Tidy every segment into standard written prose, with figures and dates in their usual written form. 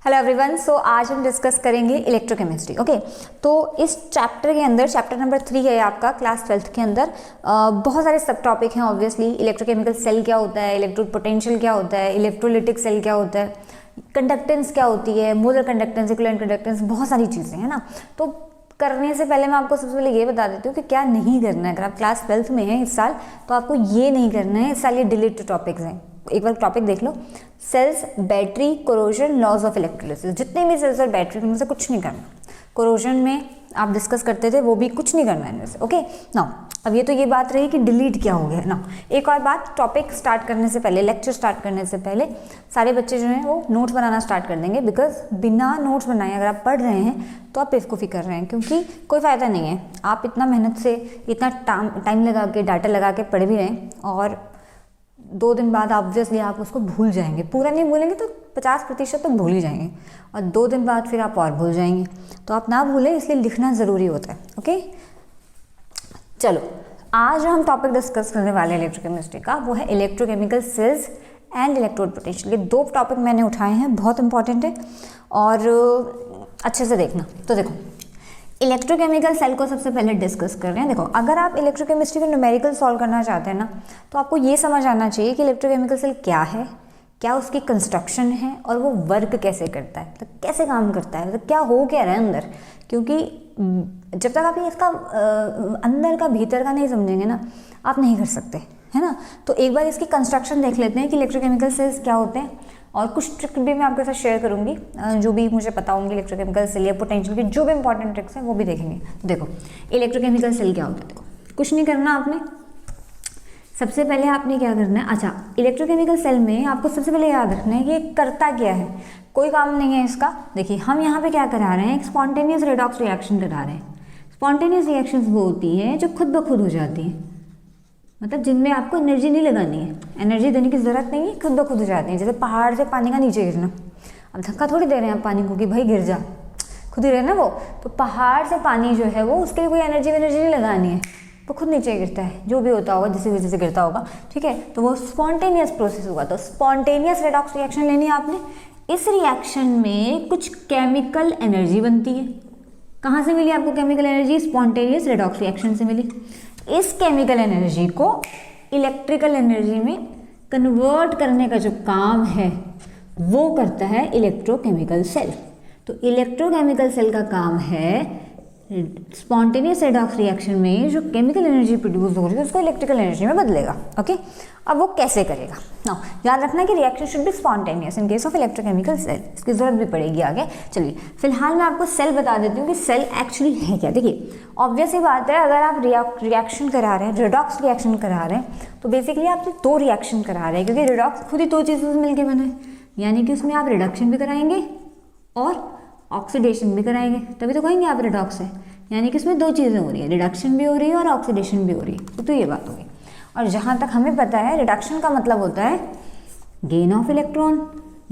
Hello everyone. सो आज हम discuss करेंगे इलेक्ट्रोकेमिस्ट्री। ओके, तो इस चैप्टर के अंदर चैप्टर नंबर 3 है आपका क्लास 12th के अंदर। बहुत सारे सब टॉपिक हैं ऑब्वियसली। इलेक्ट्रोकेमिकल सेल क्या होता है, इलेक्ट्रोड पोटेंशियल क्या होता है, इलेक्ट्रोलिटिक सेल क्या होता है, कंडक्टेंस क्या होती है, मोलर कंडक्टेंस, इक्विवेलेंट कंडक्टेंस, बहुत सारी चीज़ें हैं ना। तो करने से पहले मैं आपको सबसे पहले ये बता देती हूँ कि क्या नहीं करना है। अगर आप क्लास 12th में हैं इस साल तो आपको ये नहीं करना है। इस साल ये डिलीट टॉपिक्स हैं। एक बार टॉपिक देख लो, cells, battery, corrosion, laws of electrolysis. जितने भी सेल्स और बैटरी उनमें से कुछ नहीं करना। कोरोजन में आप डिस्कस करते थे, वो भी कुछ नहीं करना है इनमें से। ओके ना, अब ये तो ये बात रही कि डिलीट क्या हो गया ना। एक और बात, टॉपिक स्टार्ट करने से पहले, लेक्चर स्टार्ट करने से पहले सारे बच्चे जो हैं वो नोट्स बनाना स्टार्ट कर देंगे। बिकॉज बिना नोट्स बनाए अगर आप पढ़ रहे हैं तो आप बेवकूफ़ी कर रहे हैं, क्योंकि कोई फ़ायदा नहीं है। आप इतना मेहनत से इतना टाइम लगा के डाटा लगा के पढ़ भी रहे हैं और 2 दिन बाद ऑब्वियसली आप उसको भूल जाएंगे। पूरा नहीं भूलेंगे तो 50% तो भूल ही जाएंगे, और 2 दिन बाद फिर आप और भूल जाएंगे। तो आप ना भूलें, इसलिए लिखना ज़रूरी होता है। ओके, चलो आज जो हम टॉपिक डिस्कस करने वाले हैं इलेक्ट्रोकेमिस्ट्री का, वो है electrochemical cells and electrode potential. ये 2 टॉपिक मैंने उठाए हैं, बहुत इंपॉर्टेंट है और अच्छे से देखना। तो देखो, इलेक्ट्रोकेमिकल सेल को सबसे पहले डिस्कस कर रहे हैं। देखो, अगर आप इलेक्ट्रोकेमिस्ट्री को न्यूमेरिकल सॉल्व करना चाहते हैं ना, तो आपको ये समझ आना चाहिए कि इलेक्ट्रोकेमिकल सेल क्या है, क्या उसकी कंस्ट्रक्शन है और वो वर्क कैसे करता है, मतलब कैसे काम करता है, मतलब क्या हो क्या रहा है अंदर। क्योंकि जब तक आप ये इसका अंदर का भीतर का नहीं समझेंगे ना, आप नहीं कर सकते, है ना। तो एक बार इसकी कंस्ट्रक्शन देख लेते हैं कि इलेक्ट्रोकेमिकल सेल्स क्या होते हैं, और कुछ ट्रिक भी मैं आपके साथ शेयर करूंगी जो भी मुझे पता होंगी इलेक्ट्रोकेमिकल सेल या पोटेंशियल की जो भी इंपॉर्टेंट ट्रिक्स हैं वो भी देखेंगे। तो देखो, इलेक्ट्रोकेमिकल सेल क्या होता है। देखो, कुछ नहीं करना आपने। सबसे पहले आपने क्या करना है, अच्छा, इलेक्ट्रोकेमिकल सेल में आपको सबसे पहले याद रखना है कि ये करता क्या है। कोई काम नहीं है इसका। देखिए, हम यहाँ पे क्या करा रहे हैं, एक स्पॉन्टेनियस रेडॉक्स रिएक्शन करा रहे हैं। स्पॉन्टेनियस रिएक्शंस वो होती हैं जो खुद ब खुद हो जाती हैं, मतलब जिनमें आपको एनर्जी नहीं लगानी है, एनर्जी देने की ज़रूरत नहीं है, खुद ब खुद हो जाती हैं। जैसे पहाड़ से पानी का नीचे गिरना, अब धक्का थोड़ी दे रहे हैं आप पानी को कि भाई गिर जा, खुद ही रहे ना वो। तो पहाड़ से पानी जो है वो, उसके लिए कोई एनर्जी नहीं लगानी है, वो खुद नीचे गिरता है, जो भी होता होगा जिस वजह से गिरता होगा, ठीक है। तो वो स्पॉन्टेनियस प्रोसेस होगा। तो स्पॉन्टेनियस रेडॉक्स रिएक्शन लेनी है आपने। इस रिएक्शन में कुछ केमिकल एनर्जी बनती है। कहाँ से मिली आपको chemical energy? Spontaneous redox reaction से मिली। इस केमिकल एनर्जी को इलेक्ट्रिकल एनर्जी में कन्वर्ट करने का जो काम है वो करता है इलेक्ट्रोकेमिकल सेल। तो इलेक्ट्रोकेमिकल सेल का काम है स्पॉन्टेनियस रेडॉक्स रिएक्शन में जो केमिकल एनर्जी प्रोड्यूस हो रही है उसको इलेक्ट्रिकल एनर्जी में बदलेगा। ओके, अब वो कैसे करेगा ना, याद रखना कि reaction should be spontaneous in case of electrochemical cell. इसकी जरूरत भी पड़ेगी आगे। चलिए, फिलहाल मैं आपको सेल बता देती हूँ कि सेल एक्चुअली है क्या। देखिए, ऑब्वियस ही बात है, अगर आप रिएक्शन करा रहे हैं, रेडॉक्स रिएक्शन करा रहे हैं, तो बेसिकली आप 2 रिएक्शन करा रहे हैं, क्योंकि रेडॉक्स खुद ही 2 चीज़ों से मिलकर बना है। यानी कि उसमें आप रिडक्शन भी कराएंगे और ऑक्सीडेशन भी कराएंगे, तभी तो कहेंगे आप रेडॉक्स है। यानी कि इसमें 2 चीज़ें हो रही है, रिडक्शन भी हो रही है और ऑक्सीडेशन भी हो रही है। तो ये बात होगी। और जहाँ तक हमें पता है, रिडक्शन का मतलब होता है गेन ऑफ इलेक्ट्रॉन,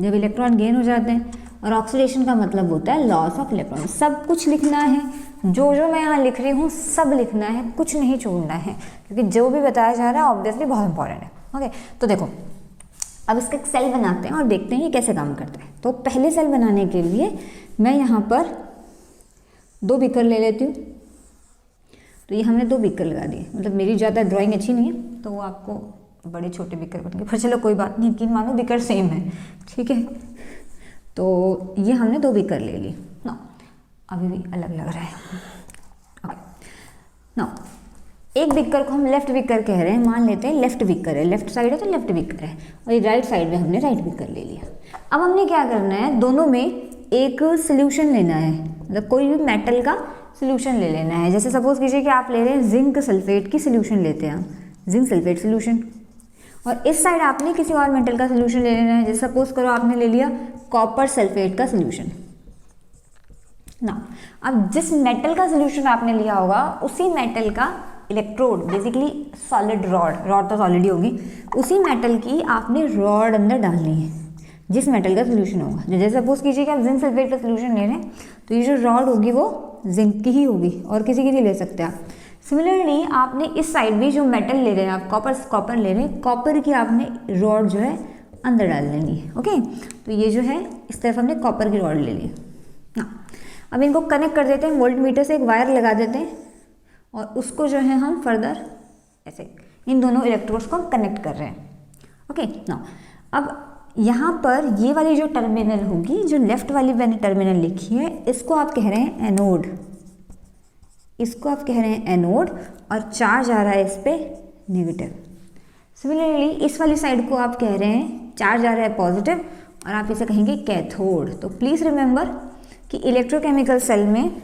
जब इलेक्ट्रॉन गेन हो जाते हैं, और ऑक्सीडेशन का मतलब होता है लॉस ऑफ इलेक्ट्रॉन। सब कुछ लिखना है, जो मैं यहाँ लिख रही हूँ सब लिखना है, कुछ नहीं छोड़ना है, क्योंकि जो भी बताया जा रहा है ऑब्वियसली बहुत इंपॉर्टेंट है। ओके, तो देखो, अब इसका एक सेल बनाते हैं और देखते हैं ये कैसे काम करता है। तो पहले सेल बनाने के लिए मैं यहाँ पर 2 बीकर ले लेती हूँ। तो ये हमने 2 बीकर लगा दिए, मतलब मेरी ज़्यादा ड्राइंग अच्छी नहीं है तो वो आपको बड़े छोटे बीकर बनेंगे, पर चलो कोई बात नहीं, यकीन मानो बीकर सेम है, ठीक है। तो ये हमने 2 बीकर ले ली ना, अभी भी अलग लग रहा है। ओके ना, एक बीकर को हम लेफ्ट बीकर कह रहे हैं, मान लेते हैं लेफ्ट बीकर है, लेफ्ट साइड है तो लेफ्ट बीकर है, और ये राइट साइड में हमने राइट बीकर ले लिया। अब हमने क्या करना है, दोनों में एक सोल्यूशन लेना है, मतलब कोई भी मेटल का सोल्यूशन ले लेना है। जैसे सपोज कीजिए कि आप ले रहे हैं जिंक सल्फेट की सोल्यूशन लेते हैं, जिंक सल्फेट सोल्यूशन, और इस साइड आपने किसी और मेटल का सोल्यूशन ले लेना है। जैसे सपोज करो आपने ले लिया कॉपर सल्फेट का सोल्यूशन ना। अब जिस मेटल का सोल्यूशन आपने लिया होगा, उसी मेटल का इलेक्ट्रोड, बेसिकली सॉलिड रॉड तो सॉलिड ही होगी, उसी मेटल की आपने रॉड अंदर डालनी है जिस मेटल का सोल्यूशन होगा। जैसे सपोज कीजिए कि आप जिंक सल्फेट का सोल्यूशन ले रहे हैं, तो ये जो रॉड होगी वो जिंक की ही होगी, और किसी की नहीं ले सकते आप। सिमिलरली आपने इस साइड भी जो मेटल ले रहे हैं आप, कॉपर ले रहे हैं, कॉपर की आपने रॉड जो है अंदर डाल देंगे। ओके, तो ये जो है इस तरफ हमने कॉपर की रॉड ले ली ना। अब इनको कनेक्ट कर देते हैं, वोल्ट मीटर से एक वायर लगा देते हैं और उसको जो है हम फर्दर ऐसे इन दोनों इलेक्ट्रोड्स को हम कनेक्ट कर रहे हैं। ओके ना, अब यहाँ पर ये वाली जो टर्मिनल होगी, जो लेफ्ट वाली मैंने टर्मिनल लिखी है, इसको आप कह रहे हैं एनोड, इसको आप कह रहे हैं एनोड, और चार्ज आ रहा है इस पे नेगेटिव। सिमिलरली इस वाली साइड को आप कह रहे हैं चार्ज आ रहा है पॉजिटिव, और आप इसे कहेंगे कैथोड। तो प्लीज़ रिमेंबर कि इलेक्ट्रोकेमिकल सेल में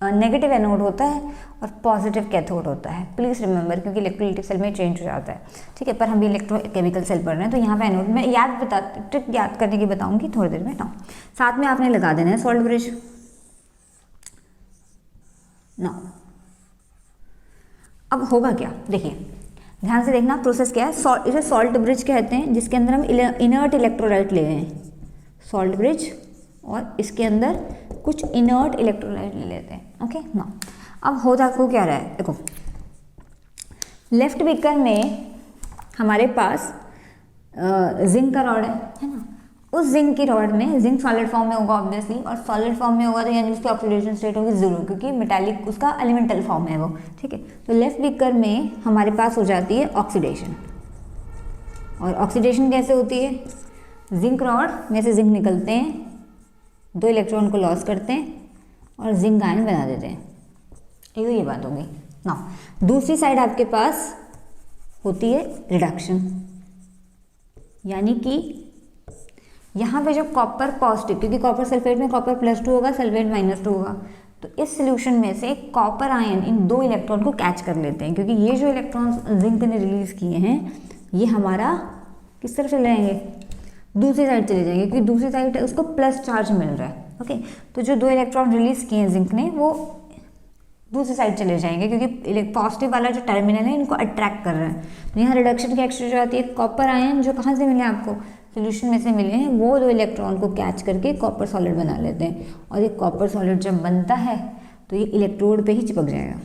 नेगेटिव एनोड होता है और पॉजिटिव कैथोड होता है। प्लीज़ रिमेंबर, क्योंकि इलेक्ट्रोलाइटिक सेल में चेंज हो जाता है। ठीक है, पर हम भी इलेक्ट्रोकेमिकल सेल पढ़ रहे हैं, तो यहाँ पे एनोड मैं ट्रिक याद करने की बताऊंगी थोड़ी देर में ना। साथ में आपने लगा देना है सॉल्ट ब्रिज ना। अब होगा क्या, देखिए ध्यान से देखना, प्रोसेस क्या है। इसे सॉल्ट ब्रिज कहते हैं, जिसके अंदर हम इनर्ट इलेक्ट्रोलाइट ले रहे हैं, सॉल्ट ब्रिज, और इसके अंदर कुछ इनर्ट इलेक्ट्रोलाइट ले लेते हैं। ओके ना, अब होता को क्या रहा है, देखो लेफ्ट बीकर में हमारे पास जिंक का रॉड है ना। उस जिंक की रॉड में जिंक सॉलिड फॉर्म में होगा ऑब्वियसली, और सॉलिड फॉर्म में होगा तो यानी उसकी ऑक्सीडेशन स्टेट होगी जीरो, क्योंकि मेटालिक उसका एलिमेंटल फॉर्म है वो। ठीक है, तो लेफ्ट बीकर में हमारे पास हो जाती है ऑक्सीडेशन। और ऑक्सीडेशन कैसे होती है, जिंक रॉड में से जिंक निकलते हैं, 2 इलेक्ट्रॉन को लॉस करते हैं और जिंक आयन बना देते हैं। ये बात होगी ना। दूसरी साइड आपके पास होती है रिडक्शन, यानी कि यहाँ पे जो कॉपर पॉजिटिव, क्योंकि कॉपर सल्फेट में कॉपर +2 होगा, सल्फेट -2 होगा, तो इस सोल्यूशन में से कॉपर आयन इन 2 इलेक्ट्रॉन को कैच कर लेते हैं, क्योंकि ये जो इलेक्ट्रॉन्स जिंक ने रिलीज किए हैं ये हमारा किस तरफ चले जाएंगे, दूसरी साइड चले जाएंगे, क्योंकि दूसरी साइड उसको प्लस चार्ज मिल रहा है। ओके, तो जो 2 इलेक्ट्रॉन रिलीज किए हैं जिंक ने वो दूसरी साइड चले जाएंगे, क्योंकि पॉजिटिव वाला जो टर्मिनल है इनको अट्रैक्ट कर रहा है। तो यहाँ रिडक्शन की एक्सचेंज आती है, कॉपर आयन जो कहाँ से मिले आपको, सोल्यूशन में से मिले हैं, वो 2 इलेक्ट्रॉन को कैच करके कॉपर सॉलिड बना लेते हैं। और ये कॉपर सॉलिड जब बनता है तो ये इलेक्ट्रोड पे ही चिपक जाएगा,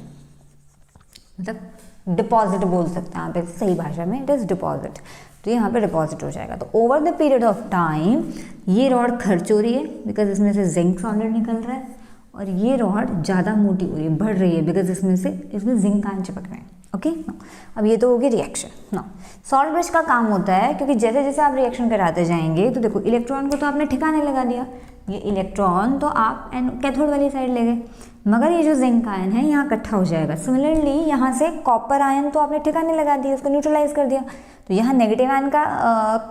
मतलब डिपॉजिट बोल सकते हैं आप इसे सही भाषा में, इट इज डिपॉजिट। तो यहाँ पे डिपॉजिट हो जाएगा। तो over the period of time ये रॉड खर्च हो रही है, बिकॉज इसमें से जिंक सॉलिड निकल रहा है, और ये रॉड ज़्यादा मोटी हो रही है, बढ़ रही है, बिकॉज इसमें जिंक आयन चिपक रहे हैं। ओके, अब ये तो होगी रिएक्शन ना। सॉल्ट ब्रिज का काम होता है, क्योंकि जैसे जैसे आप रिएक्शन कराते जाएंगे, तो देखो इलेक्ट्रॉन को तो आपने ठिकाने लगा दिया, ये इलेक्ट्रॉन तो आप कैथोड वाली साइड ले गए, मगर ये जो जिंक आयन है यहाँ इकट्ठा हो जाएगा। सिमिलरली यहाँ से कॉपर आयन तो आपने ठिकाने लगा दिया, उसको न्यूट्रलाइज कर दिया, तो यहाँ नेगेटिव आयन का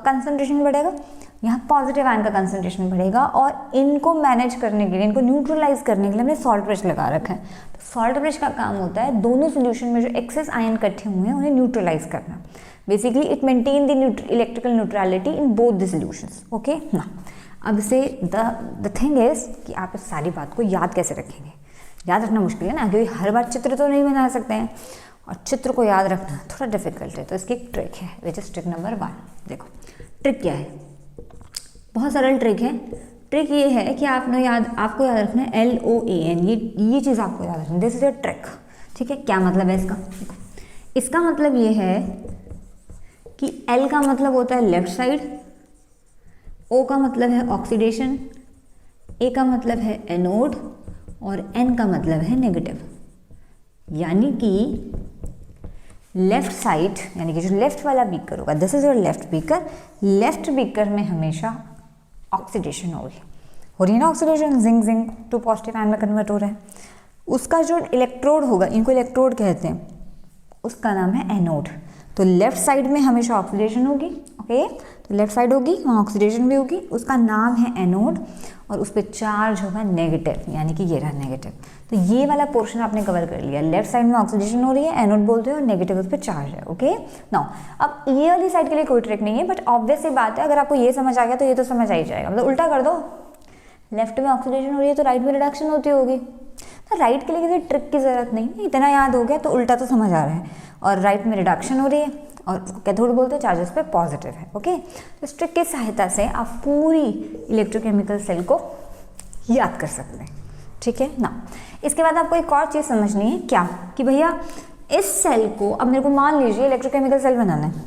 कंसंट्रेशन बढ़ेगा, यहाँ पॉजिटिव आयन का कंसंट्रेशन बढ़ेगा, और इनको मैनेज करने के लिए, इनको न्यूट्रलाइज करने के लिए हमने सॉल्ट ब्रिज लगा रखा है। तो सॉल्ट ब्रिज का काम होता है दोनों सोल्यूशन में जो एक्सेस आयन इकट्ठे हुए हैं उन्हें न्यूट्रलाइज करना। Basically it maintain the electrical neutrality in both the solutions. Okay ना, अब से द थिंग इज कि आप इस सारी बात को याद कैसे रखेंगे। याद रखना मुश्किल है ना, क्योंकि हर बार चित्र तो नहीं बना सकते हैं, और चित्र को याद रखना थोड़ा डिफिकल्ट है। तो इसकी एक ट्रिक है, विच इज ट्रिक नंबर 1। देखो ट्रिक क्या है, बहुत सरल ट्रिक है। ट्रिक ये है कि आपको याद रखना है LOAN, ये चीज़ आपको याद रखना है। This is a trick. ठीक है, क्या मतलब है इसका, देखो इसका मतलब ये है कि L का मतलब होता है लेफ्ट साइड, O का मतलब है ऑक्सीडेशन, A का मतलब है एनोड, और N का मतलब है नेगेटिव। यानी कि लेफ्ट साइड, यानी कि जो लेफ्ट वाला बीकर होगा, this is your left beaker, left beaker में हमेशा ऑक्सीडेशन हो रही है ना, oxidation, zinc two positive ion में कन्वर्ट हो रहा है। उसका जो इलेक्ट्रोड होगा, इनको इलेक्ट्रोड कहते हैं, उसका नाम है एनोड। तो लेफ्ट साइड में हमेशा ऑक्सीडेशन होगी। ओके, तो लेफ्ट साइड होगी, वहाँ ऑक्सीडेशन भी होगी, उसका नाम है एनोड, और उस पर चार्ज होगा नेगेटिव, यानी कि ये रहा नेगेटिव। तो ये वाला पोर्शन आपने कवर कर लिया, लेफ्ट साइड में ऑक्सीडेशन हो रही है, एनोड बोलते हैं, और नेगेटिव उस पर चार्ज है। ओके नाउ, अब ये वाली साइड के लिए कोई ट्रिक नहीं है, बट ऑब्वियस सी बात है, अगर आपको ये समझ आ गया तो ये तो समझ आ ही जाएगा। मतलब उल्टा कर दो, लेफ्ट में ऑक्सीडेशन हो रही है तो राइट में रिडक्शन होती होगी, तो राइट के लिए किसी ट्रिक की ज़रूरत नहीं है, इतना याद हो गया तो उल्टा तो समझ आ रहा है। और राइट में रिडक्शन हो रही है, और कैथोड बोलते हैं, चार्जेस पे पॉजिटिव है। ओके, तो इस ट्रिक की सहायता से आप पूरी इलेक्ट्रोकेमिकल सेल को याद कर सकते हैं। ठीक है ना। इसके बाद आपको एक और चीज़ समझनी है, क्या कि भैया इस सेल को, अब मेरे को मान लीजिए इलेक्ट्रोकेमिकल सेल बनाना है,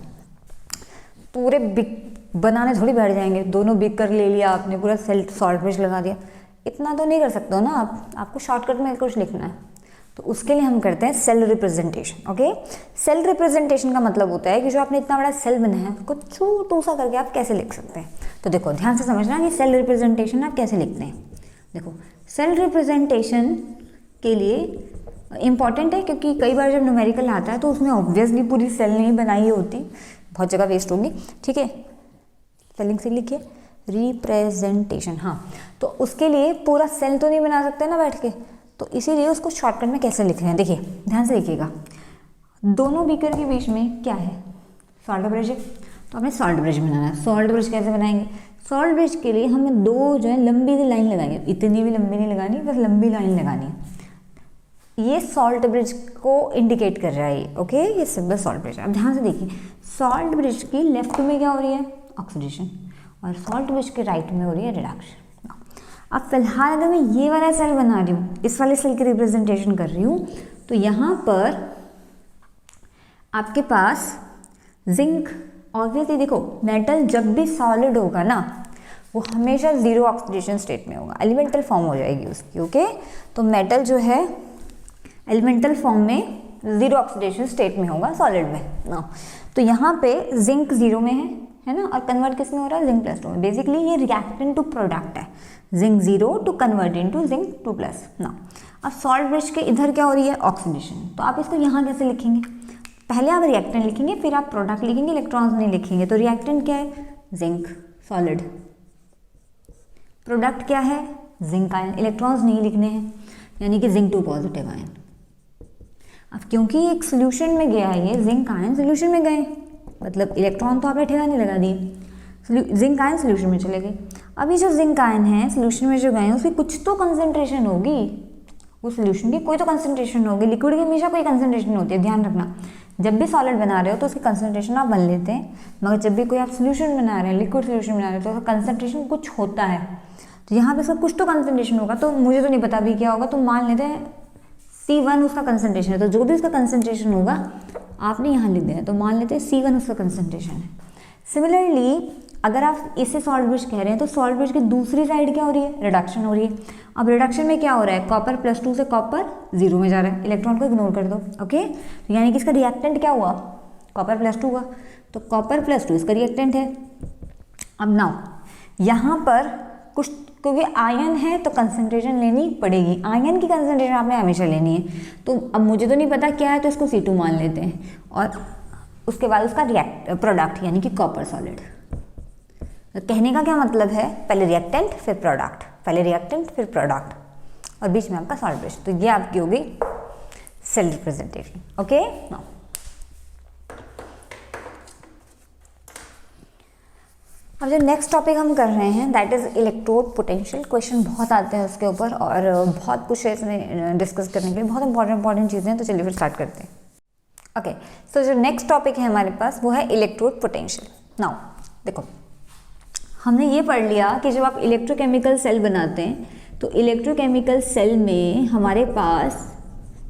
पूरे बनाने थोड़ी बैठ जाएंगे, दोनों बीकर ले लिया आपने, पूरा सेल सॉल्ट ब्रिज लगा दिया, इतना तो नहीं कर सकते हो ना आप, आपको शॉर्टकट में कुछ लिखना है। तो उसके लिए हम करते हैं cell representation. Okay, cell representation का मतलब होता है कि जो आपने इतना बड़ा सेल बनाया है उसको छोटू सा करके आप कैसे लिख सकते हैं। तो देखो ध्यान से समझना कि सेल रिप्रेजेंटेशन आप कैसे लिखते हैं। देखो सेल रिप्रेजेंटेशन के लिए इम्पॉर्टेंट है, क्योंकि कई बार जब न्यूमेरिकल आता है तो उसमें ऑब्वियसली पूरी सेल नहीं बनाई होती, बहुत जगह वेस्ट होगी। ठीक है, स्पेलिंग से लिखिए रिप्रेजेंटेशन। हाँ, तो उसके लिए पूरा सेल तो नहीं बना सकते ना बैठ के, तो इसीलिए उसको शॉर्टकट में कैसे लिख रहे हैं। देखिए ध्यान से देखिएगा, दोनों बीकर के बीच में क्या है, सॉल्ट ब्रिज है, तो हमें सॉल्ट ब्रिज बनाना है। सॉल्ट ब्रिज कैसे बनाएंगे, सॉल्ट ब्रिज के लिए हमें दो जो है लंबी सी लाइन लगाएंगे, इतनी भी लंबी नहीं लगानी, बस लंबी लाइन लगानी है। ये सॉल्ट ब्रिज को इंडिकेट कर रहा है। ओके, ये सिंपल सॉल्ट ब्रिज। अब ध्यान से देखिए, सॉल्ट ब्रिज की लेफ्ट में क्या हो रही है, ऑक्सीडेशन, और सॉल्ट ब्रिज के राइट में हो रही है रिडक्शन। अब फिलहाल अगर मैं ये वाला सेल बना रही हूँ, इस वाले सेल की रिप्रेजेंटेशन कर रही हूँ, तो यहाँ पर आपके पास जिंक, ऑब्वियसली देखो मेटल जब भी सॉलिड होगा ना वो हमेशा जीरो ऑक्सीडेशन स्टेट में होगा, एलिमेंटल फॉर्म हो जाएगी उसकी। ओके, तो मेटल जो है एलिमेंटल फॉर्म में जीरो ऑक्सीडेशन स्टेट में होगा सॉलिड में ना। तो यहाँ पे जिंक जीरो में है ना, और कन्वर्ट किस में हो रहा है, जिंक प्लस 2 में। बेसिकली ये रिएक्टेंट टू प्रोडक्ट है, zinc zero to convert into zinc 2+ ना। अब सॉल्ट ब्रिज के इधर क्या हो रही है, ऑक्सीडेशन, तो आप इसको यहाँ कैसे लिखेंगे, पहले आप रिएक्टेंट लिखेंगे फिर आप प्रोडक्ट लिखेंगे, इलेक्ट्रॉन्स नहीं लिखेंगे। तो रिएक्टेंट क्या है, जिंक सॉलिड, प्रोडक्ट क्या है, जिंक आयन, इलेक्ट्रॉन्स नहीं लिखने हैं, यानी कि जिंक 2 पॉजिटिव आयन। अब क्योंकि एक सोल्यूशन में गया है, ये जिंक आयन सोल्यूशन में गए, मतलब इलेक्ट्रॉन तो आपने ठिकाने लगा दिए, जिंक आयन सोल्यूशन में चले गए। अभी जो जिंक आयन है सोल्यूशन में जो गए हैं उसकी कुछ तो कंसंट्रेशन होगी, उस सोल्यूशन की कोई तो कंसंट्रेशन होगी। लिक्विड की हमेशा कोई कंसंट्रेशन होती है, ध्यान रखना। जब भी सॉलिड बना रहे हो तो उसकी कंसंट्रेशन आप बन लेते हैं, मगर जब भी कोई आप सोल्यूशन बना रहे हैं, लिक्विड सोल्यूशन बना रहे हो, तो उसका कंसंट्रेशन कुछ होता है। तो यहाँ पे सब कुछ तो कंसंट्रेशन होगा, तो मुझे तो नहीं पता भी क्या होगा, तो मान लेते हैं C1 उसका कंसंट्रेशन है, तो जो भी उसका कंसंट्रेशन होगा आपने यहाँ लिख देना, तो मान लेते हैं C1 उसका कंसंट्रेशन है। सिमिलरली अगर आप इसे सॉल्ट ब्रिज कह रहे हैं तो सॉल्ट ब्रिज की दूसरी साइड क्या हो रही है, रिडक्शन हो रही है। अब रिडक्शन में क्या हो रहा है, कॉपर +2 से कॉपर 0 में जा रहा है, इलेक्ट्रॉन को इग्नोर कर दो। ओके, तो यानी कि इसका रिएक्टेंट क्या हुआ, कॉपर +2 हुआ, तो कॉपर +2 इसका रिएक्टेंट है। अब नाउ यहाँ पर कुछ, क्योंकि आयन है तो कंसंट्रेशन लेनी पड़ेगी, आयन की कंसंट्रेशन आपने हमेशा लेनी है। तो अब मुझे तो नहीं पता क्या है, तो इसको C2 मान लेते हैं, और उसके बाद उसका प्रोडक्ट यानी कि कॉपर सॉलिड। तो कहने का क्या मतलब है, पहले रिएक्टेंट फिर प्रोडक्ट, पहले रिएक्टेंट फिर प्रोडक्ट, और बीच में आपका सॉल्ट ब्रिज। तो ये आपकी होगी सेल रिप्रेजेंटेशन। ओके, नाउ अब जो नेक्स्ट टॉपिक हम कर रहे हैं that is electrode potential. Question बहुत आते हैं उसके ऊपर और बहुत कुछ है इसमें डिस्कस करने के लिए, बहुत इंपॉर्टेंट चीज़ें हैं। तो चलिए फिर स्टार्ट करते हैं। ओके, सो जो नेक्स्ट टॉपिक है हमारे पास वो है इलेक्ट्रोड पोटेंशियल। नाउ देखो, हमने ये पढ़ लिया कि जब आप इलेक्ट्रोकेमिकल सेल बनाते हैं तो इलेक्ट्रोकेमिकल सेल में हमारे पास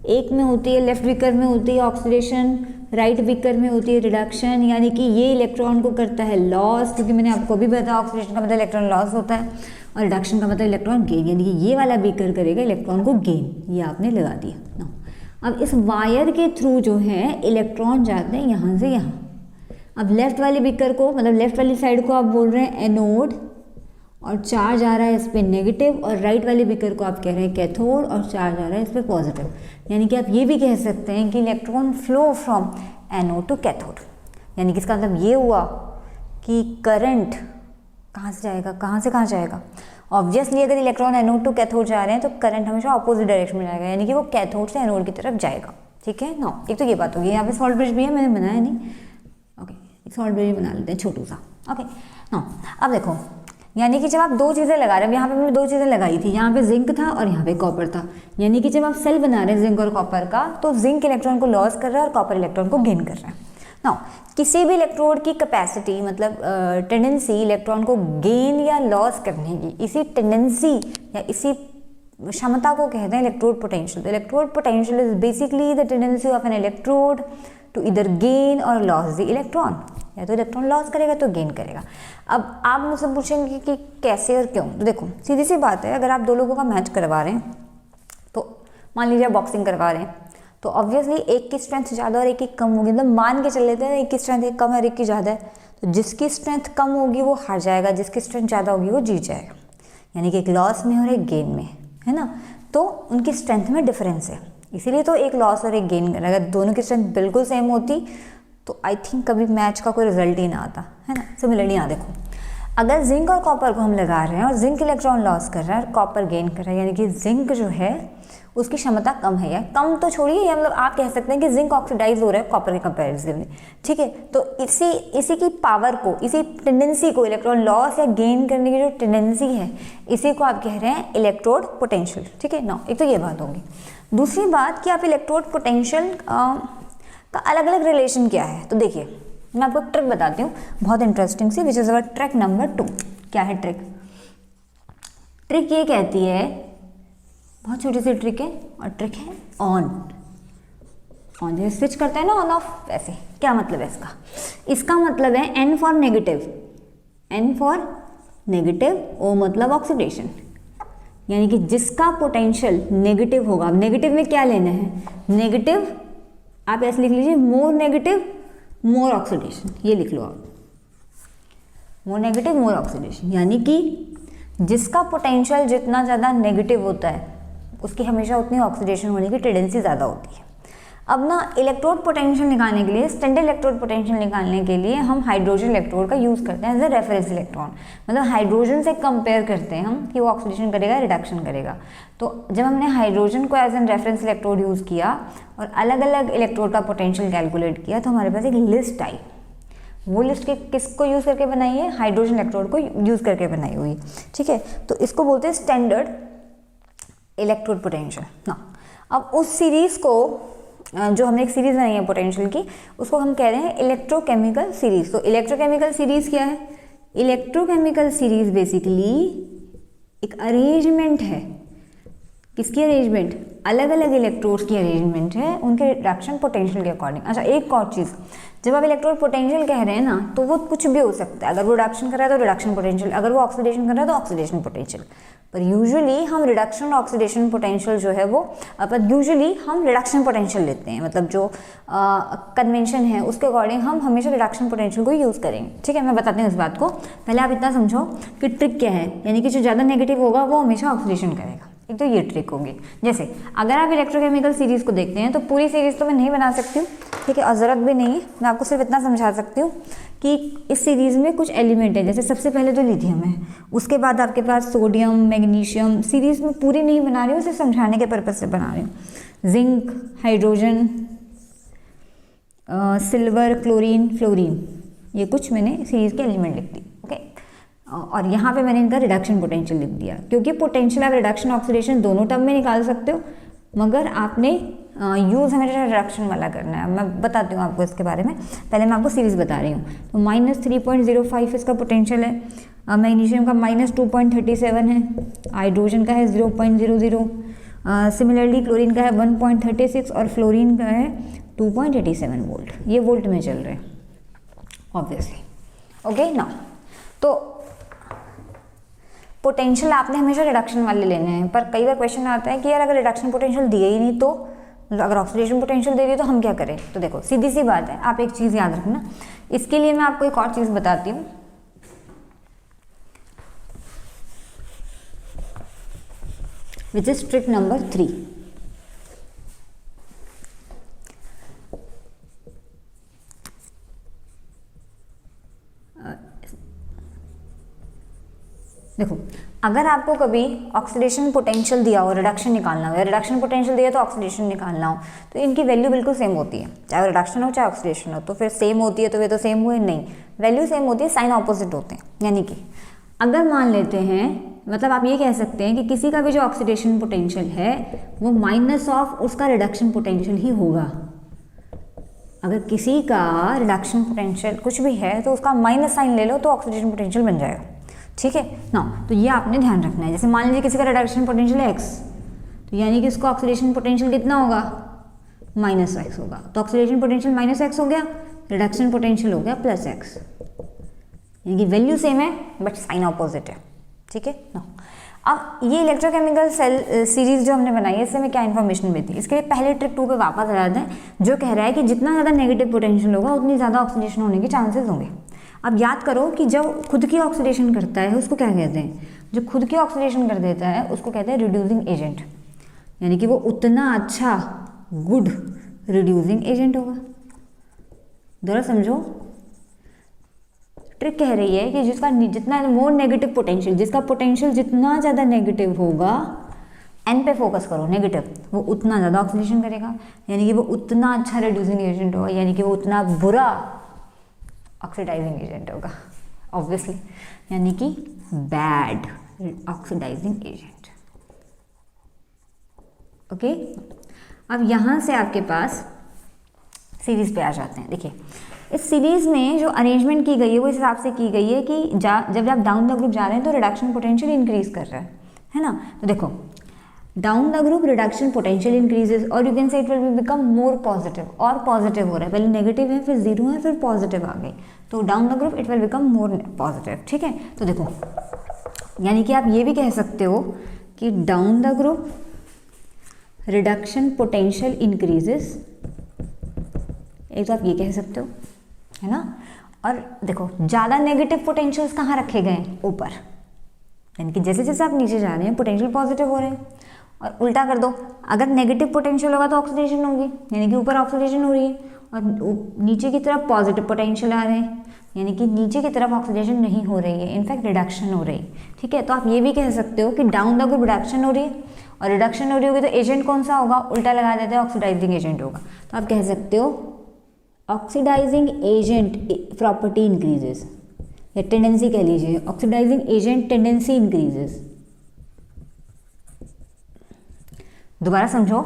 एक में होती है, लेफ्ट बीकर में होती है ऑक्सीडेशन, राइट बीकर में होती है रिडक्शन, यानी कि ये इलेक्ट्रॉन को करता है लॉस, क्योंकि मैंने आपको भी बताया ऑक्सीडेशन का मतलब इलेक्ट्रॉन लॉस होता है और रिडक्शन का मतलब इलेक्ट्रॉन गेन, यानी कि ये वाला बीकर करेगा इलेक्ट्रॉन को गेन। ये आपने लगा दिया ना। अब इस वायर के थ्रू जो है इलेक्ट्रॉन जाते हैं यहाँ से यहाँ। अब लेफ्ट वाले बीकर को, मतलब लेफ्ट वाली साइड को आप बोल रहे हैं एनोड, और चार्ज आ रहा है इस पर नेगेटिव, और राइट वाले बीकर को आप कह रहे हैं कैथोड, और चार्ज आ रहा है इस पर पॉजिटिव। यानी कि आप ये भी कह सकते हैं कि electron flow from anode to cathode, यानी कि इसका मतलब ये हुआ कि करंट कहाँ से जाएगा, कहाँ से कहाँ जाएगा। ऑब्वियसली अगर इलेक्ट्रॉन एनोड टू कैथोड जा रहे हैं तो करंट हमेशा अपोजिट डायरेक्शन में जाएगा, यानी कि वो कैथोड से एनोड की तरफ जाएगा। ठीक है ना, एक तो ये बात होगी। यहाँ पे सॉल्ट ब्रिज भी है, मैंने बनाया नहीं। ओके, सॉल्ट ब्रिज बना लेते हैं छोटू सा। ओके ना, अब देखो, यानी कि जब आप दो चीज़ें लगा रहे हैं, यहाँ पे मैंने दो चीज़ें लगाई थी, यहाँ पे जिंक था और यहाँ पे कॉपर था, यानी कि जब आप सेल बना रहे हैं जिंक और कॉपर का, तो जिंक इलेक्ट्रॉन को लॉस कर रहा है और कॉपर इलेक्ट्रॉन को गेन कर रहा है। नाउ किसी भी इलेक्ट्रोड की कैपेसिटी, मतलब टेंडेंसी इलेक्ट्रॉन को गेन या लॉस करने की, इसी टेंडेंसी या इसी क्षमता को कहते हैं इलेक्ट्रोड पोटेंशियल। तो electrode potential is basically the tendency of an electrode to इधर गेन और लॉस द इलेक्ट्रॉन, या तो इलेक्ट्रॉन लॉस करेगा तो गेन करेगा। अब आप मुझसे पूछेंगे कि कैसे और क्यों, तो देखो सीधी सी बात है, अगर आप दो लोगों का मैच करवा रहे हैं तो मान लीजिए बॉक्सिंग करवा रहे हैं तो ऑब्वियसली एक की स्ट्रेंथ ज़्यादा और एक की कम होगी, मतलब मान के चल लेते हैं एक की स्ट्रेंथ एक कम है और एक की ज़्यादा है, तो जिसकी स्ट्रेंथ कम होगी वो हार जाएगा, जिसकी स्ट्रेंथ ज़्यादा होगी वो जीत जाएगा, यानी कि एक लॉस में और एक गेन में, है ना। तो उनकी स्ट्रेंथ में डिफरेंस है, इसीलिए तो एक लॉस और एक गेन करेगा। अगर दोनों की स्ट्रेंथ बिल्कुल सेम होती तो आई थिंक कभी मैच का कोई रिजल्ट ही ना आता, है ना। सिमिलरली यहाँ देखो, अगर जिंक और कॉपर को हम लगा रहे हैं और जिंक इलेक्ट्रॉन लॉस कर रहा है और कॉपर गेन कर रहा है, यानी कि जिंक जो है उसकी क्षमता कम है, या कम तो छोड़िए, या मतलब आप कह सकते हैं कि जिंक ऑक्सीडाइज हो रहा है कॉपर के कंपैरिजन में, ठीक है। तो इसी की पावर को, इसी टेंडेंसी को, इलेक्ट्रॉन लॉस या गेन करने की जो टेंडेंसी है, इसी को आप कह रहे हैं इलेक्ट्रोड पोटेंशियल, ठीक है ना। एक तो ये बात होगी। दूसरी बात कि आप इलेक्ट्रोड पोटेंशियल का अलग अलग रिलेशन क्या है, तो देखिए मैं आपको ट्रिक बताती हूँ बहुत इंटरेस्टिंग सी, which is our trick number 2। क्या है ट्रिक? ट्रिक ये कहती है, बहुत छोटी सी ट्रिक है, और ट्रिक है ऑन। ऑन जैसे स्विच करते हैं ना ऑन ऑफ, वैसे। क्या मतलब है इसका? इसका मतलब है N for negative, N for negative, O मतलब ऑक्सीडेशन, यानी कि जिसका पोटेंशियल नेगेटिव होगा। अब नेगेटिव में क्या लेना है? नेगेटिव, आप ऐसे लिख लीजिए, मोर नेगेटिव मोर ऑक्सीडेशन, ये लिख लो आप, मोर नेगेटिव मोर ऑक्सीडेशन, यानी कि जिसका पोटेंशियल जितना ज़्यादा नेगेटिव होता है उसकी हमेशा उतनी ऑक्सीडेशन होने की टेंडेंसी ज़्यादा होती है। अब ना इलेक्ट्रोड पोटेंशियल निकालने के लिए, स्टैंडर्ड इलेक्ट्रोड पोटेंशियल निकालने के लिए हम हाइड्रोजन इलेक्ट्रोड का यूज़ करते हैं एज अ रेफरेंस इलेक्ट्रॉन, मतलब हाइड्रोजन से कंपेयर करते हैं हम कि वो ऑक्सीडेशन करेगा रिडक्शन करेगा। तो जब हमने हाइड्रोजन को as an reference electrode use किया और अलग अलग इलेक्ट्रोड का पोटेंशियल कैलकुलेट किया, तो हमारे पास एक लिस्ट आई। वो लिस्ट किसको यूज़ करके बनाई है? हाइड्रोजन इलेक्ट्रोड को यूज़ करके बनाई हुई, ठीक है। तो इसको बोलते हैं स्टैंडर्ड इलेक्ट्रोड पोटेंशियल ना। अब उस सीरीज़ को, जो हमने एक सीरीज़ बनाई है पोटेंशियल की, उसको हम कह रहे हैं इलेक्ट्रोकेमिकल सीरीज़। तो इलेक्ट्रोकेमिकल सीरीज़ क्या है? इलेक्ट्रोकेमिकल सीरीज़ बेसिकली एक अरेंजमेंट है। किसकी अरेंजमेंट? अलग अलग इलेक्ट्रोड्स की अरेंजमेंट है उनके रिडक्शन पोटेंशियल के अकॉर्डिंग। अच्छा, एक और चीज़, जब आप इलेक्ट्रोड पोटेंशियल कह रहे हैं ना, तो वो कुछ भी हो सकता है। अगर वो रिडक्शन कर रहा है तो रिडक्शन पोटेंशियल, अगर वो ऑक्सीडेशन कर रहा है तो ऑक्सीडेशन पोटेंशियल। पर यूजुअली हम रिडक्शन ऑक्सीडेशन पोटेंशियल जो है वो, पर यूजुअली हम रिडक्शन पोटेंशियल लेते हैं, मतलब जो कन्वेंशन है उसके अकॉर्डिंग हम हमेशा रिडक्शन पोटेंशियल को यूज़ करेंगे, ठीक है। मैं बताती हूँ इस बात को, पहले आप इतना समझो कि ट्रिक क्या है, यानी कि जो ज़्यादा नेगेटिव होगा वो हमेशा ऑक्सीडेशन करेगा। एक तो ये ट्रिक होगी। जैसे अगर आप इलेक्ट्रोकेमिकल सीरीज़ को देखते हैं तो पूरी सीरीज़ तो मैं नहीं बना सकती हूँ, ठीक है, और ज़रूरत भी नहीं है। मैं आपको सिर्फ इतना समझा सकती हूँ कि इस सीरीज़ में कुछ एलिमेंट है, जैसे सबसे पहले तो लिथियम है, उसके बाद आपके पास सोडियम, मैग्नीशियम। सीरीज़ में पूरी नहीं बना रही हूँ, सिर्फ समझाने के पर्पज़ से बना रही हूँ। Zinc, hydrogen, silver, chlorine, fluorine, ये कुछ मैंने सीरीज़ के एलिमेंट लिख दी, ओके। और यहाँ पे मैंने इनका रिडक्शन पोटेंशियल लिख दिया, क्योंकि पोटेंशियल आप रिडक्शन ऑक्सीडेशन दोनों टर्म में निकाल सकते हो, मगर आपने यूज़ हमेशा रिडक्शन वाला करना है। मैं बताती हूँ आपको इसके बारे में, पहले मैं आपको सीरीज़ बता रही हूँ। तो -3.05 इसका पोटेंशियल है, मैग्नीशियम का -2.37 है, हाइड्रोजन का है 0.00, सिमिलरली क्लोरीन का है 1.36 और फ्लोरीन का है 2.87 वोल्ट। ये वोल्ट में चल रहे हैं ऑब्वियसली, ओके ना। तो पोटेंशियल आपने हमेशा रिडक्शन वाले लेने हैं, पर कई बार क्वेश्चन आता है कि यार अगर रिडक्शन पोटेंशियल दिए ही नहीं तो, अगर ऑक्सीडेशन पोटेंशियल दे दिए तो हम क्या करें? तो देखो सीधी सी बात है, आप एक चीज़ याद रखना, इसके लिए मैं आपको एक और चीज़ बताती हूँ। विच इज ट्रिक नंबर 3। देखो, अगर आपको कभी ऑक्सीडेशन पोटेंशियल दिया हो, रिडक्शन निकालना हो, या रिडक्शन पोटेंशियल दिया तो ऑक्सीडेशन निकालना हो, तो इनकी वैल्यू बिल्कुल सेम होती है, चाहे रिडक्शन हो चाहे ऑक्सीडेशन हो। तो फिर सेम होती है तो वे तो सेम हुए? नहीं, वैल्यू सेम होती है, साइन ऑपोजिट होते हैं। यानी कि अगर मान लेते हैं, मतलब आप ये कह सकते हैं कि किसी का भी जो ऑक्सीडेशन पोटेंशियल है वो माइनस ऑफ उसका रिडक्शन पोटेंशियल ही होगा। अगर किसी का रिडक्शन पोटेंशियल कुछ भी है तो उसका माइनस साइन ले लो तो ऑक्सीडेशन पोटेंशियल बन जाएगा, ठीक है ना। तो ये आपने ध्यान रखना है। जैसे मान लीजिए किसी का रिडक्शन पोटेंशियल है x, तो यानी कि उसका ऑक्सीडेशन पोटेंशियल कितना होगा? माइनस एक्स होगा, तो ऑक्सीडेशन पोटेंशियल माइनस एक्स हो गया, रिडक्शन पोटेंशियल हो गया प्लस एक्स, यानी कि वैल्यू सेम है बट साइन ऑपोजिट है, ठीक है ना। अब ये इलेक्ट्रोकेमिकल सेल सीरीज जो हमने बनाई है इससे हमें क्या इन्फॉर्मेशन मिलती है, इसके लिए पहले ट्रिक 2 पे वापस आ जाते हैं जो कह रहा है कि जितना ज़्यादा नेगेटिव पोटेंशियल होगा उतनी ज़्यादा ऑक्सीडेशन होने के चांसेस होंगे। अब याद करो कि जब खुद की ऑक्सीडेशन करता है उसको क्या कहते हैं, जो खुद की ऑक्सीडेशन कर देता है उसको कहते हैं रिड्यूसिंग एजेंट, यानी कि वो उतना अच्छा गुड रिड्यूसिंग एजेंट होगा। दोबारा समझो, ट्रिक कह रही है कि जिसका जितना मोर नेगेटिव पोटेंशियल, जिसका पोटेंशियल जितना ज़्यादा नेगेटिव होगा, एन पे फोकस करो नेगेटिव, वो उतना ज़्यादा ऑक्सीडेशन करेगा, यानी कि वो उतना अच्छा रिड्यूसिंग एजेंट होगा, यानी कि वो उतना बुरा ऑक्सीडाइजिंग एजेंट होगा ऑब्वियसली, यानी कि बैड ऑक्सीडाइजिंग एजेंट। ओके, अब यहाँ से आपके पास सीरीज पे आ जाते हैं। देखिए इस सीरीज में जो अरेंजमेंट की गई है वो इस हिसाब से की गई है कि जब आप डाउन द ग्रुप जा रहे हैं तो रिडक्शन पोटेंशियल इंक्रीज कर रहा है ना। तो देखो down the group reduction potential increases और you can say it will become more positive, और पॉजिटिव हो रहा है, पहले नेगेटिव है फिर जीरो है फिर पॉजिटिव आ गई, तो down the group it will become more positive, ठीक है। तो देखो यानी कि आप ये भी कह सकते हो कि down the group reduction potential increases, एक तो आप ये कह सकते हो, है ना। और देखो ज़्यादा नेगेटिव पोटेंशियल्स कहाँ रखे गए हैं, ऊपर, यानी कि जैसे जैसे आप नीचे जा रहे हैं पोटेंशियल पॉजिटिव हो रहे हैं। और उल्टा कर दो, अगर नेगेटिव पोटेंशियल होगा तो ऑक्सीडेशन होगी, यानी कि ऊपर ऑक्सीडेशन हो रही है, और नीचे की तरफ पॉजिटिव पोटेंशियल आ रहे हैं, यानी कि नीचे की तरफ ऑक्सीडेशन नहीं हो रही है, इनफैक्ट रिडक्शन हो रही है, ठीक है। तो आप ये भी कह सकते हो कि डाउन द ग्रुप रिडक्शन हो रही है, और रिडक्शन हो रही होगी तो एजेंट कौन सा होगा, उल्टा लगा देते हैं, ऑक्सीडाइजिंग एजेंट होगा। तो आप कह सकते हो ऑक्सीडाइजिंग एजेंट प्रॉपर्टी इंक्रीजेस, या टेंडेंसी कह लीजिए, ऑक्सीडाइजिंग एजेंट टेंडेंसी इंक्रीजेस। दोबारा समझो,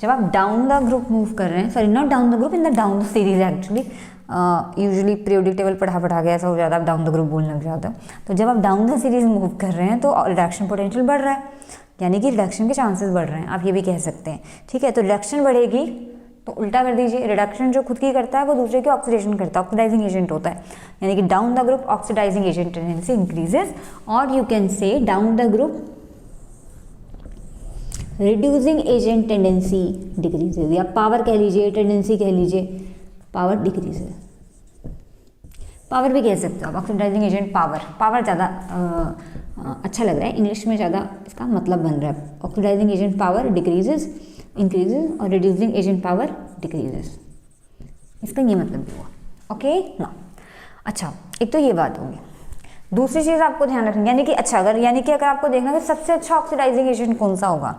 जब आप डाउन द ग्रुप मूव कर रहे हैं, sorry not down the group, in the down the series actually, usually periodic table पढ़ा के ऐसा हो जाता है, आप डाउन द ग्रुप बोलने लग जाते हो। तो जब आप डाउन द सीरीज मूव कर रहे हैं तो रिडक्शन पोटेंशियल बढ़ रहा है, यानी कि रिडक्शन के चांसेस बढ़ रहे हैं, आप ये भी कह सकते हैं, ठीक है। तो रिडक्शन बढ़ेगी तो उल्टा कर दीजिए, रिडक्शन जो खुद की करता है वो दूसरे की ऑक्सीडेशन करता है, ऑक्सीडाइजिंग एजेंट होता है, यानी कि down the group oxidizing agent tendency increases, और you can say down the group reducing agent tendency decreases, या पावर कह लीजिए, टेंडेंसी कह लीजिए, पावर डिक्रीजेज, पावर भी कह सकते हो आप, ऑक्सीडाइजिंग एजेंट पावर ज़्यादा अच्छा लग रहा है, इंग्लिश में ज़्यादा इसका मतलब बन रहा है, oxidising agent power decreases increases और रिड्यूसिंग एजेंट पावर डिक्रीजेज, इसका ये मतलब भी हुआ, ओके ना। अच्छा, एक तो ये बात होगी, दूसरी चीज़ आपको ध्यान रखनी, यानी कि अच्छा अगर आपको देखना है कि सबसे अच्छा ऑक्सीडाइजिंग एजेंट कौन सा होगा,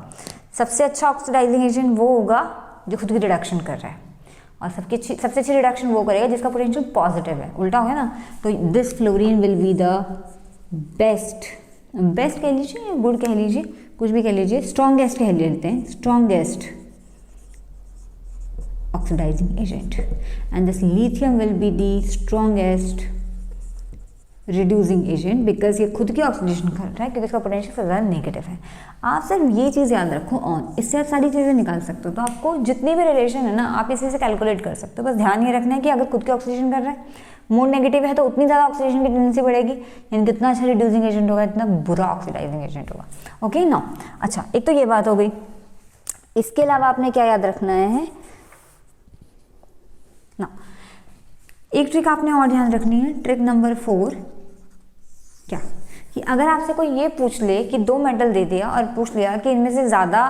सबसे अच्छा ऑक्सीडाइजिंग एजेंट वो होगा जो खुद की रिडक्शन कर रहा है, और सबसे अच्छी रिडक्शन वो करेगा जिसका पोटेंशियल पॉजिटिव है, उल्टा हो गया ना। तो this fluorine will be the best कह लीजिए या गुड कह लीजिए, कुछ भी कह लीजिए, स्ट्रॉन्गेस्ट कह लेते हैं, strongest oxidising agent, and this lithium will be the strongest reducing agent, because ये खुद की ऑक्सीडेशन कर रहा है क्योंकि इसका पोटेंशियल सबसे ज़्यादा नेगेटिव है। आप सिर्फ ये चीज़ याद रखो ऑन, इससे आप सारी चीज़ें निकाल सकते हो, तो आपको जितनी भी रिलेशन है ना आप इसी से कैलकुलेट कर सकते हो। बस ध्यान ये रखना है कि अगर खुद की ऑक्सीडेशन कर रहा है, मोड नेगेटिव है, तो उतनी ज़्यादा ऑक्सीडेशन की टेंडेंसी बढ़ेगी, यानी कितना अच्छा रिड्यूसिंग एजेंट होगा इतना बुरा ऑक्सीडाइजिंग एजेंट होगा, ओके ना। अच्छा, एक तो ये बात हो गई, इसके अलावा आपने क्या याद रखना है ना, एक ट्रिक आपने और ध्यान रखनी है, ट्रिक नंबर 4, क्या कि अगर आपसे कोई ये पूछ ले कि 2 मेटल दे दिया और पूछ लिया कि इनमें से ज़्यादा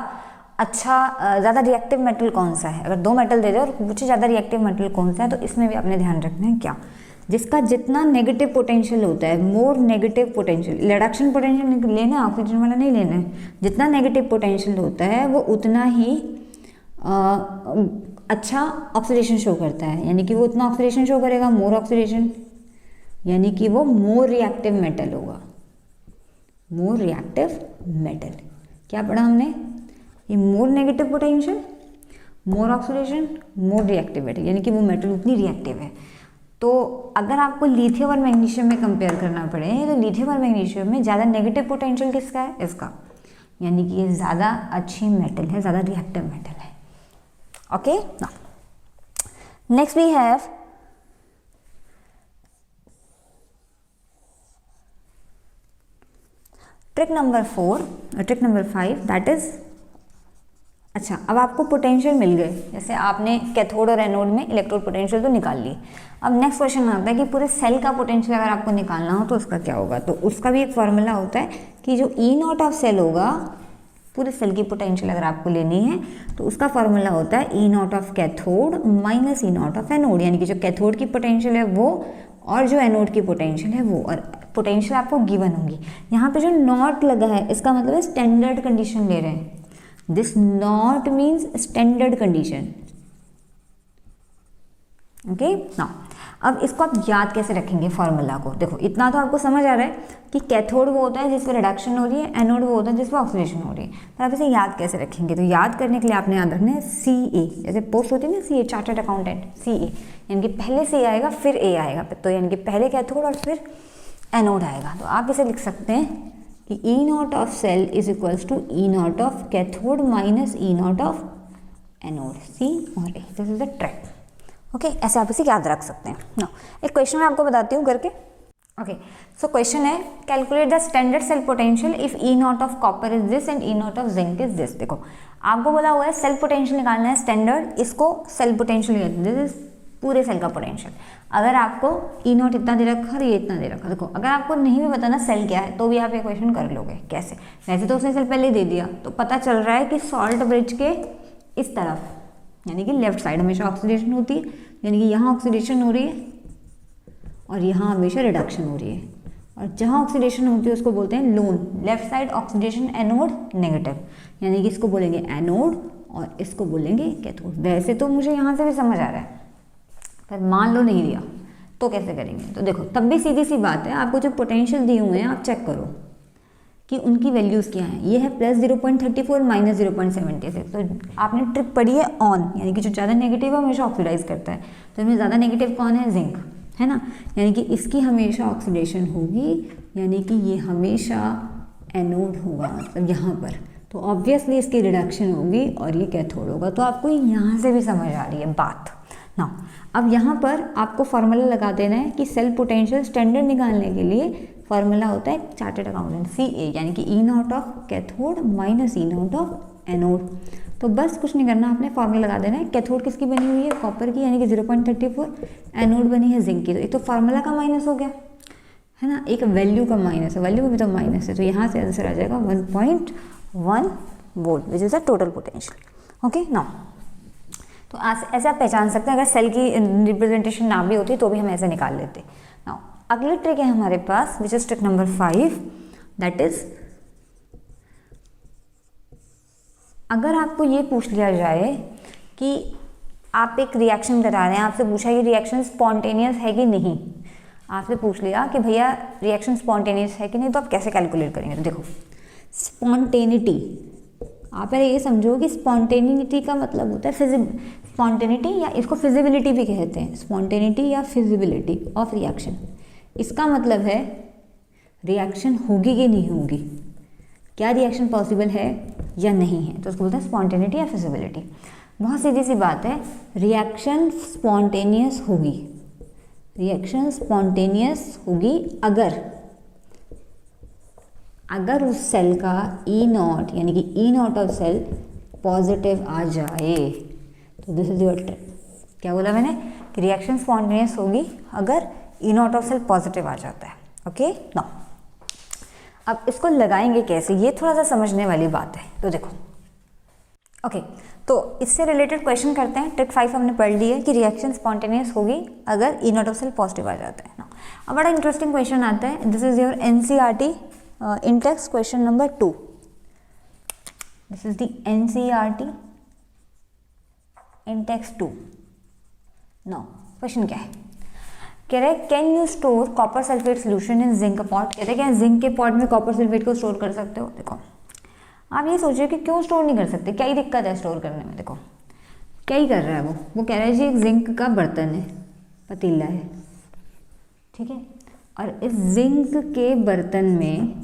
रिएक्टिव मेटल कौन सा है, अगर 2 मेटल दे दे और पूछे ज़्यादा रिएक्टिव मेटल कौन सा है, तो इसमें भी आपने ध्यान रखना है क्या, जिसका जितना नेगेटिव पोटेंशियल होता है, more negative potential, reduction potential लेना है, ऑक्सीजन वाला नहीं लेना है, जितना नेगेटिव पोटेंशियल होता है वो उतना ही अच्छा ऑक्सीडेशन शो करता है, यानी कि वो उतना ऑक्सीडेशन शो करेगा, मोर ऑक्सीडेशन, यानी कि वो मोर रिएक्टिव मेटल होगा, मोर रिएक्टिव मेटल। क्या पढ़ा हमने, ये मोर नेगेटिव पोटेंशियल, मोर ऑक्सीडेशन, मोर रिएक्टिव मेटल, यानी कि वो मेटल उतनी रिएक्टिव है। तो अगर आपको लिथियम और मैग्नीशियम में कंपेयर करना पड़े तो लिथियम और मैग्नीशियम में ज़्यादा नेगेटिव पोटेंशियल किसका है, इसका, यानी कि ये ज़्यादा अच्छी मेटल है, ज़्यादा रिएक्टिव मेटल है, Okay, now next we have trick number 5 that is, अच्छा अब आपको पोटेंशियल मिल गए, जैसे आपने कैथोड और एनोड में इलेक्ट्रोड पोटेंशियल तो निकाल ली। अब नेक्स्ट क्वेश्चन आता है कि पूरे सेल का पोटेंशियल अगर आपको निकालना हो तो उसका क्या होगा। तो उसका भी एक फॉर्मूला होता है कि जो ई नॉट ऑफ सेल होगा, पूरे सेल की पोटेंशियल अगर आपको लेनी है तो उसका फॉर्मूला होता है E naught of cathode minus E naught of anode, यानी कि जो कैथोड की पोटेंशियल है वो और जो एनोड की पोटेंशियल है वो, और पोटेंशियल आपको गिवन होगी। यहाँ पे जो नॉट लगा है इसका मतलब है स्टैंडर्ड कंडीशन ले रहे हैं। This not means standard condition. Okay, now अब इसको आप याद कैसे रखेंगे फॉर्मूला को। देखो इतना तो आपको समझ आ रहा है कि कैथोड वो होता है जिस पर रिडक्शन हो रही है, एनोड वो होता है जिस पर ऑक्सीडेशन हो रही है। तो आप इसे याद कैसे रखेंगे, तो याद करने के लिए आपने याद रखना है CA, जैसे पोस्ट होती है ना CA, चार्टर्ड अकाउंटेंट, CA, यानी कि पहले C आएगा फिर A आएगा, तो यानी कि पहले कैथोड और फिर एनोड आएगा। तो आप इसे लिख सकते हैं कि E naught of cell is equals to E naught of cathode minus E naught of anode, C और A। This is the trick. Okay, ऐसे आप इसे याद रख सकते हैं। नो, एक क्वेश्चन मैं आपको बताती हूँ करके। ओके, सो क्वेश्चन है calculate the standard cell potential if E naught of copper is this and E naught of zinc is this. देखो आपको बोला हुआ है सेल पोटेंशियल निकालना है स्टैंडर्ड, इसको सेल पोटेंशियल कहते हैं, दिस इज पूरे सेल का पोटेंशियल। अगर आपको ई नॉट इतना दे रखा और ये इतना दे रखा, देखो अगर आपको नहीं भी बताना सेल क्या है तो भी आप ये क्वेश्चन कर लोगे। कैसे, वैसे तो उसने सेल पहले दे दिया, तो पता चल रहा है कि सॉल्ट ब्रिज के इस तरफ यानी कि लेफ्ट साइड हमेशा ऑक्सीडेशन होती है, यानी कि यहाँ ऑक्सीडेशन हो रही है और यहाँ हमेशा रिडक्शन हो रही है, और जहाँ ऑक्सीडेशन होती है उसको बोलते हैं loan, left side oxidation anode negative, यानी कि इसको बोलेंगे एनोड और इसको बोलेंगे कैथोड। वैसे तो मुझे यहाँ से भी समझ आ रहा है, पर मान लो नहीं दिया तो कैसे करेंगे। तो देखो तब भी सीधी सी बात है, आपको जो पोटेंशियल दिए हुए हैं आप चेक करो कि उनकी वैल्यूज़ क्या हैं। ये है प्लस 0.34 माइनस 0.76। तो आपने ट्रिक पढ़ी है ऑन, यानी कि जो ज़्यादा नेगेटिव है हमेशा ऑक्सीडाइज करता है, तो इसमें ज़्यादा नेगेटिव कौन है, जिंक है ना, यानी कि इसकी हमेशा ऑक्सीडेशन होगी, यानी कि ये हमेशा एनोड होगा, मतलब यहाँ पर, तो ऑब्वियसली इसकी रिडक्शन होगी और ये कैथोड होगा। तो आपको यहाँ से भी समझ आ रही है बात ना। अब यहाँ पर आपको फार्मूला लगा देना है कि सेल पोटेंशियल स्टैंडर्ड निकालने के लिए फार्मूला होता है चार्टर्ड अकाउंटेंट CA, यानी कि E naught of cathode minus E naught of anode. तो बस कुछ नहीं करना, आपने फार्मूला लगा देना है। कैथोड किसकी बनी हुई है, कॉपर की, यानी कि 0.34, एनोड बनी है जिंक की। तो एक तो फार्मूला का माइनस हो गया है ना, एक वैल्यू का माइनस है, वैल्यू में भी तो माइनस है, तो यहाँ से आंसर आ जाएगा 1.1 volt which is the total potential. Okay, now तो ऐसे आप पहचान सकते हैं, अगर सेल की रिप्रेजेंटेशन ना भी होती तो भी हम ऐसे निकाल लेते। नाउ अगली ट्रिक है हमारे पास which is trick number 5, that is अगर आपको ये पूछ लिया जाए कि आप एक रिएक्शन करा रहे हैं, आपसे पूछा ये रिएक्शन स्पॉन्टेनियस है कि नहीं, आपसे पूछ लिया कि भैया रिएक्शन स्पॉन्टेनियस है कि नहीं, तो आप कैसे कैलकुलेट करेंगे। तो देखो स्पॉन्टेनिटी, आप पहले ये समझो कि स्पॉन्टेनिटी का मतलब होता है स्पॉन्टेनिटी, या इसको फिजिबिलिटी भी कहते हैं, स्पॉन्टेनिटी या फिजिबिलिटी ऑफ रिएक्शन। इसका मतलब है रिएक्शन होगी कि नहीं होगी, क्या रिएक्शन पॉसिबल है या नहीं है, तो उसको बोलते हैं स्पॉन्टेनिटी या फिजिबिलिटी। बहुत सीधी सी बात है, रिएक्शन स्पॉन्टेनियस होगी, रिएक्शन स्पॉन्टेनियस होगी अगर उस सेल का ई नॉट यानी कि E naught of cell positive आ जाए। तो दिस इज योर ट्रिक। क्या बोला मैंने कि रिएक्शन स्पॉन्टेनियस होगी अगर ई नॉट ऑफ सेल पॉजिटिव आ जाता है। ओके, नाउ अब इसको लगाएंगे कैसे, ये थोड़ा सा समझने वाली बात है। तो देखो ओके, तो इससे रिलेटेड क्वेश्चन करते हैं। ट्रिक 5 हमने पढ़ ली है कि रिएक्शन स्पॉन्टेनियस होगी अगर ई नॉट ऑफ सेल पॉजिटिव आ जाता है ना। अब बड़ा इंटरेस्टिंग क्वेश्चन आता है, this is your NCERT in-text question number 2. This is the NCERT in-text 2. Now, question क्या है, कह रहे हैं can you store copper sulphate solution in zinc pot. कहते हैं क्या जिंक के पॉट में कॉपर सल्फेट को स्टोर कर सकते हो। देखो आप ये सोचिए कि क्यों स्टोर नहीं कर सकते, क्या ही दिक्कत है स्टोर करने में। देखो क्या ही कर रहा है वो कह रहा है जी एक जिंक का बर्तन है, पतीला है, ठीक है, और इस जिंक के बर्तन में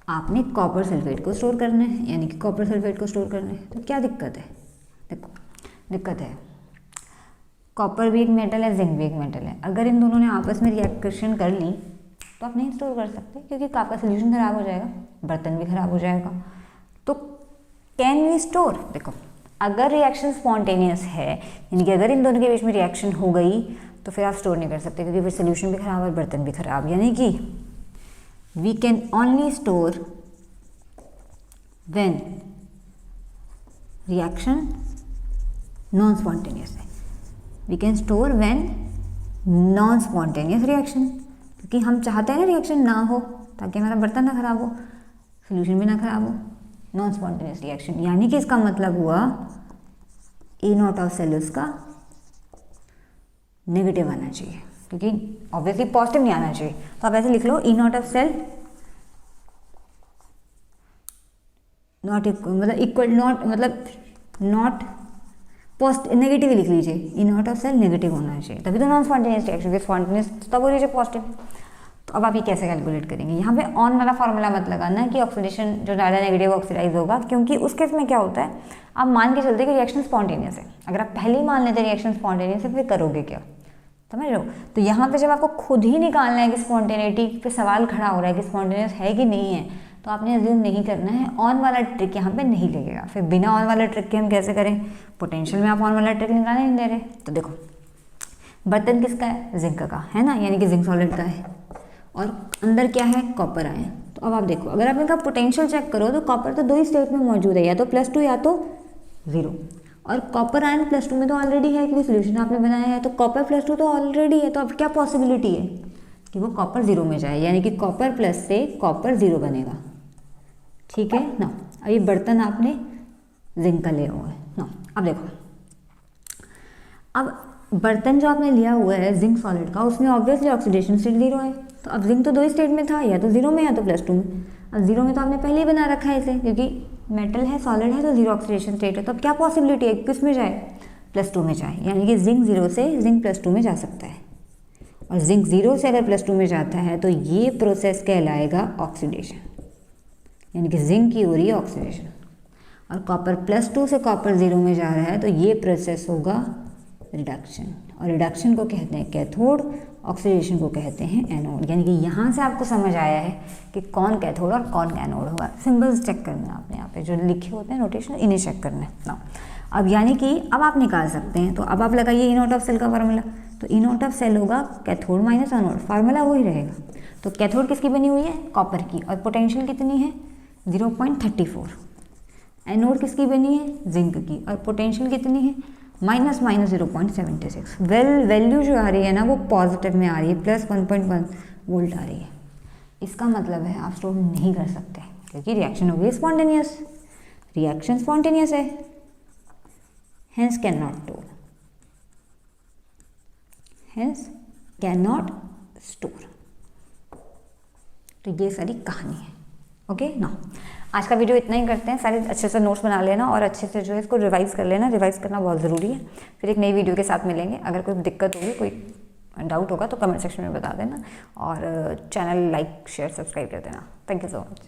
आपने कॉपर सल्फेट को स्टोर करना है, यानी कि कॉपर सल्फेट को स्टोर करना है, तो क्या दिक्कत है। देखो दिक्कत है। कॉपर भी एक मेटल है, जिंक भी एक मेटल है। अगर इन दोनों ने आपस में रिएक्शन कर ली तो आप नहीं स्टोर कर सकते, क्योंकि आपका सोल्यूशन खराब हो जाएगा, बर्तन भी खराब हो जाएगा। तो कैन वी स्टोर? देखो, अगर रिएक्शन स्पॉन्टेनियस है, यानी कि अगर इन दोनों के बीच में रिएक्शन हो गई तो फिर आप स्टोर नहीं कर सकते, क्योंकि फिर सोल्यूशन भी खराब और बर्तन भी खराब। यानी कि we can only store when reaction non spontaneous है। We can store when non spontaneous reaction, क्योंकि हम चाहते हैं ना रिएक्शन ना हो, ताकि हमारा बर्तन ना खराब हो, सोल्यूशन भी ना खराब हो। नॉन स्पॉन्टेनियस रिएक्शन, यानी कि इसका मतलब हुआ E नॉट ऑफ सेल उसका नेगेटिव आना चाहिए, क्योंकि ऑब्वियसली पॉजिटिव नहीं आना चाहिए। तो आप ऐसे लिख लो, E naught of cell not मतलब इक्वल नॉट नेगेटिव लिख लीजिए, E naught of cell negative होना चाहिए, तभी तो नॉन स्पॉन्टेनियस रिएक्शन। स्पॉन्टेनियस तब हो रही पॉजिटिव। तो अब आप ये कैसे कैलकुलेट करेंगे? यहाँ पे ऑन वाला फॉर्मूला मत लगाना कि ऑक्सीडेशन जो ज़्यादा नेगेटिव ऑक्सीडाइज होगा, क्योंकि उस केस में क्या होता है, आप मान के चलते कि रिएक्शन स्पॉन्टेनियस है। अगर आप पहले ही मान लेते रिएक्शन स्पॉन्टेनियस है, फिर करोगे क्या? समझ रहे हो? तो यहाँ पे जब आपको खुद ही निकालना है कि स्पॉन्टेनिटी पे सवाल खड़ा हो रहा है कि स्पॉन्टेनियस है कि नहीं है, तो आपने अज्यूम नहीं करना है। ऑन वाला ट्रिक यहाँ पे नहीं लगेगा। फिर बिना ऑन वाला ट्रिक के हम कैसे करें? पोटेंशियल में आप ऑन वाला ट्रिक निकालने नहीं दे रहे। तो देखो, बर्तन किसका है? जिंक का है ना, यानी कि जिंक सॉलिड का है, और अंदर क्या है? कॉपर आए। तो अब आप देखो, अगर आप इनका पोटेंशियल चेक करो तो कॉपर तो दो ही स्टेट में मौजूद है, या तो +2 या तो 0। और कॉपर आयन +2 में तो ऑलरेडी है, क्योंकि सोल्यूशन आपने बनाया है। तो कॉपर +2 तो ऑलरेडी है, तो अब क्या पॉसिबिलिटी है कि वो कॉपर 0 में जाए, यानी कि कॉपर प्लस से कॉपर 0 बनेगा। ठीक है ना? अब ये बर्तन आपने जिंक का लिया हुआ है ना। अब देखो, अब बर्तन जो आपने लिया हुआ है जिंक सॉलिड का, उसमें ऑब्वियसली ऑक्सीडेशन स्टेट 0 है। तो अब जिंक तो दो ही स्टेट में था, या तो 0 में या तो +2 में। अब 0 में तो आपने पहले ही बना रखा है इसे, क्योंकि मेटल है, सॉलिड है, तो 0 ऑक्सीडेशन स्टेट है। तो अब क्या पॉसिबिलिटी है किस में जाए? +2 में जाए, यानी कि जिंक 0 से जिंक +2 में जा सकता है। और जिंक 0 से अगर +2 में जाता है तो ये प्रोसेस कहलाएगा ऑक्सीडेशन, यानी कि जिंक की हो रही है ऑक्सीडेशन। और कॉपर +2 से कॉपर 0 में जा रहा है, तो ये प्रोसेस होगा रिडक्शन। और रिडक्शन को कहते हैं कैथोड, ऑक्सीडेशन को कहते हैं एनोड। यानी कि यहाँ से आपको समझ आया है कि कौन कैथोड और कौन एनोड होगा। सिंबल्स चेक करना है आपने, यहाँ पे जो लिखे होते हैं नोटेशन, इन्हें चेक करना है ना। अब यानी कि अब आप निकाल सकते हैं। तो अब आप लगाइए E नॉट ऑफ सेल का फार्मूला। तो E नॉट ऑफ सेल होगा कैथोड माइनस एनोड, फार्मूला वही रहेगा। तो कैथोड किसकी बनी हुई है? कॉपर की, और पोटेंशियल कितनी है? 0.34। एनोड किसकी बनी है? जिंक की, और पोटेंशियल कितनी है? -0.76। वैल्यू जो आ रही है ना, वो पॉजिटिव में आ रही है, +1.1 वोल्ट आ रही है। इसका मतलब है आप स्टोर नहीं कर सकते, क्योंकि रिएक्शन हो गई स्पॉन्टेनियस। रिएक्शन स्पॉन्टेनियस है, hence can not store, hence can not store. तो ये सारी कहानी है। ओके ना, आज का वीडियो इतना ही करते हैं। सारे अच्छे से नोट्स बना लेना और अच्छे से जो है इसको रिवाइज कर लेना। रिवाइज करना बहुत ज़रूरी है। फिर एक नई वीडियो के साथ मिलेंगे। अगर कोई दिक्कत होगी, कोई डाउट होगा तो कमेंट सेक्शन में बता देना, और चैनल लाइक शेयर सब्सक्राइब कर देना। Thank you so much.